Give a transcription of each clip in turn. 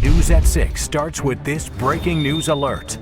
News at 6 starts with this breaking news alert.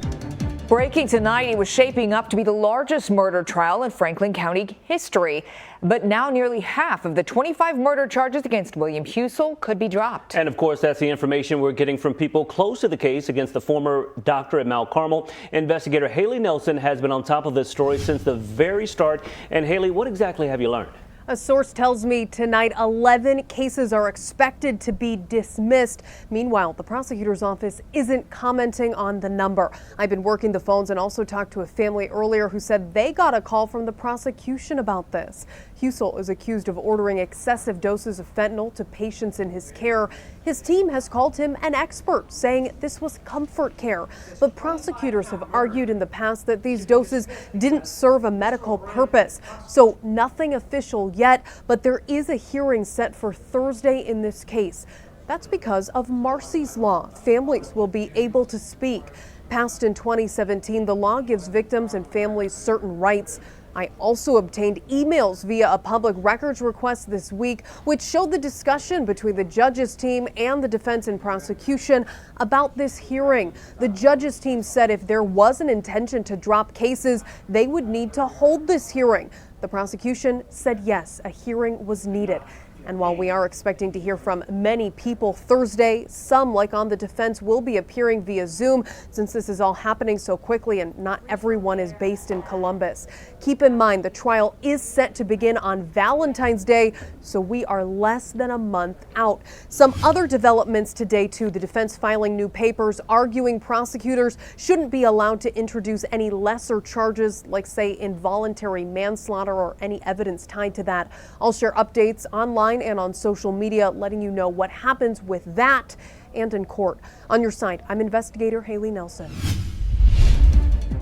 Breaking tonight, it was shaping up to be the largest murder trial in Franklin County history. But now nearly half of the 25 murder charges against William Husel could be dropped. And of course, that's the information we're getting from people close to the case against the former doctor at Mount Carmel. Investigator Haley Nelson has been on top of this story since the very start. And Haley, what exactly have you learned? A source tells me tonight 11 cases are expected to be dismissed. Meanwhile, the prosecutor's office isn't commenting on the number. I've been working the phones and also talked to a family earlier who said they got a call from the prosecution about this. Husel is accused of ordering excessive doses of fentanyl to patients in his care. His team has called him an expert, saying this was comfort care. But prosecutors have argued in the past that these doses didn't serve a medical purpose. So nothing official yet, but there is a hearing set for Thursday in this case. That's because of Marsy's Law. Families will be able to speak. Passed in 2017, the law gives victims and families certain rights. I also obtained emails via a public records request this week, which showed the discussion between the judge's team and the defense and prosecution about this hearing. The judge's team said if there was an intention to drop cases, they would need to hold this hearing. The prosecution said yes, a hearing was needed. And while we are expecting to hear from many people Thursday, some, like on the defense, will be appearing via Zoom since this is all happening so quickly and not everyone is based in Columbus. Keep in mind the trial is set to begin on Valentine's Day, so we are less than a month out. Some other developments today, too. The defense filing new papers arguing prosecutors shouldn't be allowed to introduce any lesser charges like, say, involuntary manslaughter or any evidence tied to that. I'll share updates online and on social media, letting you know what happens with that and in court. On your side, I'm investigator Haley Nelson.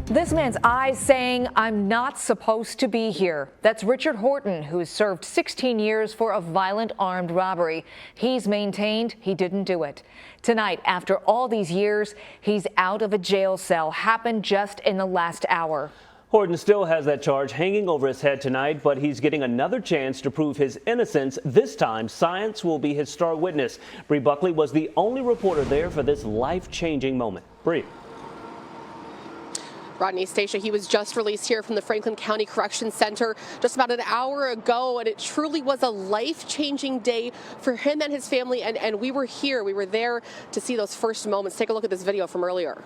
This man's eyes saying, "I'm not supposed to be here." That's Richard Horton, who has served 16 years for a violent armed robbery. He's maintained he didn't do it. Tonight, after all these years, he's out of a jail cell. Happened just in the last hour. Horton still has that charge hanging over his head tonight, but he's getting another chance to prove his innocence. This time, science will be his star witness. Bree Buckley was the only reporter there for this life-changing moment. Bree. Rodney, Stacia, he was just released here from the Franklin County Correction Center just about an hour ago, and it truly was a life-changing day for him and his family, and we were here. We were there to see those first moments. Take a look at this video from earlier.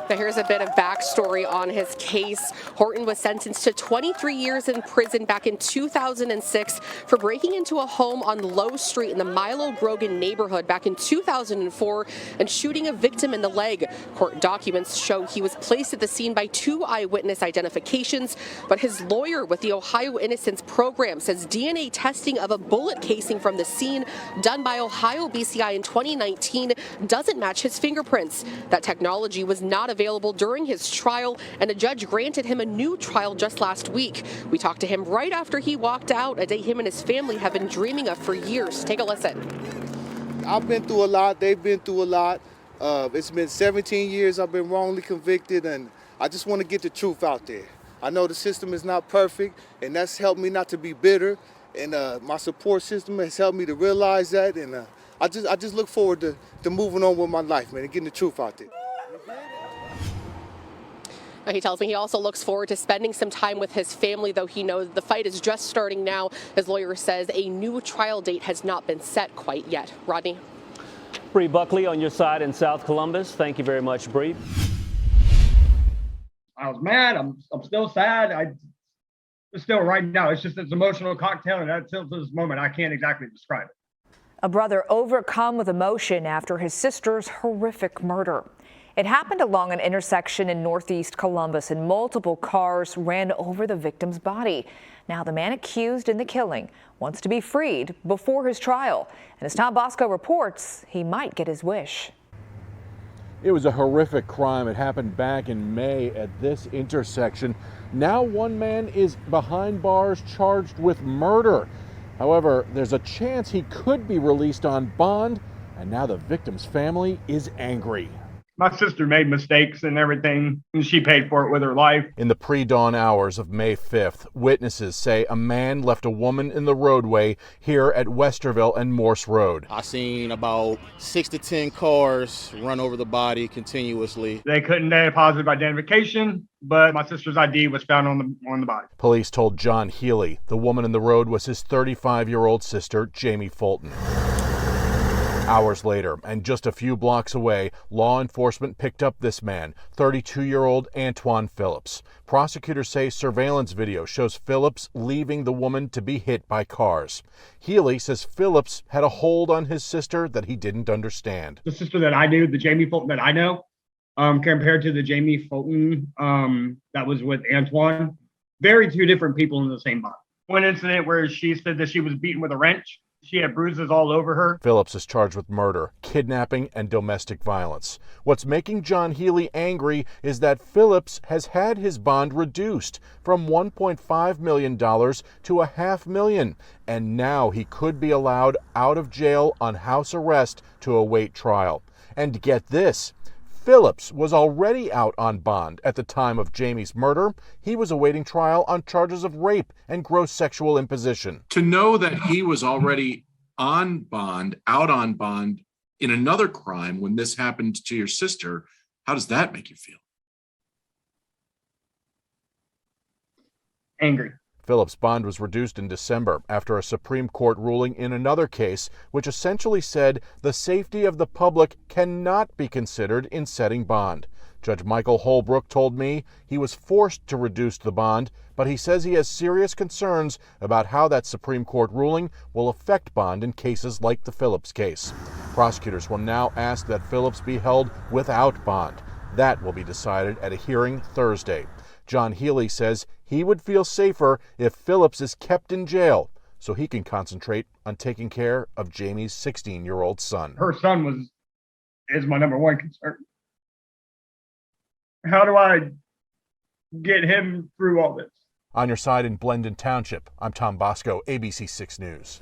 Now here's a bit of backstory on his case. Horton was sentenced to 23 years in prison back in 2006 for breaking into a home on Low Street in the Milo Grogan neighborhood back in 2004 and shooting a victim in the leg. Court documents show he was placed at the scene by 2 eyewitness identifications, but his lawyer with the Ohio Innocence Program says DNA testing of a bullet casing from the scene done by Ohio BCI in 2019 doesn't match his fingerprints. That technology was not available during his trial, and a judge granted him a new trial just last week. We talked to him right after he walked out, a day him and his family have been dreaming of for years. Take a listen. I've been through a lot. They've been through a lot. It's been 17 years I've been wrongly convicted, and I just want to get the truth out there. I know the system is not perfect, and that's helped me not to be bitter, and my support system has helped me to realize that, and I just look forward to moving on with my life, man, and getting the truth out there. He tells me he also looks forward to spending some time with his family, though he knows the fight is just starting now. His lawyer says a new trial date has not been set quite yet. Rodney. Bree Buckley on your side in South Columbus. Thank you very much, Bree. I was mad. I'm still sad. Still right now, it's just this emotional cocktail, and until this moment, I can't exactly describe it. A brother overcome with emotion after his sister's horrific murder. It happened along an intersection in northeast Columbus, and multiple cars ran over the victim's body. Now the man accused in the killing wants to be freed before his trial. And as Tom Bosco reports, he might get his wish. It was a horrific crime. It happened back in May at this intersection. Now one man is behind bars charged with murder. However, there's a chance he could be released on bond, and now the victim's family is angry. My sister made mistakes and everything, and she paid for it with her life. In the pre-dawn hours of May 5th, witnesses say a man left a woman in the roadway here at Westerville and Morse Road. I seen about 6 to 10 cars run over the body continuously. They couldn't have positive identification, but my sister's ID was found on the body. Police told John Healy the woman in the road was his 35-year-old sister, Jamie Fulton. Hours later, and just a few blocks away, law enforcement picked up this man, 32-year-old Antoine Phillips. Prosecutors say surveillance video shows Phillips leaving the woman to be hit by cars. Healy says Phillips had a hold on his sister that he didn't understand. The sister that I knew, the Jamie Fulton that I know, compared to the Jamie Fulton that was with Antoine, very two different people in the same body. One incident where she said that she was beaten with a wrench. She had bruises all over her. Phillips is charged with murder, kidnapping, and domestic violence. What's making John Healy angry is that Phillips has had his bond reduced from $1.5 million to $500,000, and now he could be allowed out of jail on house arrest to await trial. And get this, Phillips was already out on bond at the time of Jamie's murder. He was awaiting trial on charges of rape and gross sexual imposition. To know that he was already on bond, out on bond in another crime when this happened to your sister, how does that make you feel? Angry. Phillips' bond was reduced in December after a Supreme Court ruling in another case, which essentially said the safety of the public cannot be considered in setting bond. Judge Michael Holbrook told me he was forced to reduce the bond, but he says he has serious concerns about how that Supreme Court ruling will affect bond in cases like the Phillips case. Prosecutors will now ask that Phillips be held without bond. That will be decided at a hearing Thursday. John Healy says he would feel safer if Phillips is kept in jail so he can concentrate on taking care of Jamie's 16-year-old son. Her son is my number one concern. How do I get him through all this? On your side in Blendon Township, I'm Tom Bosco, ABC 6 News.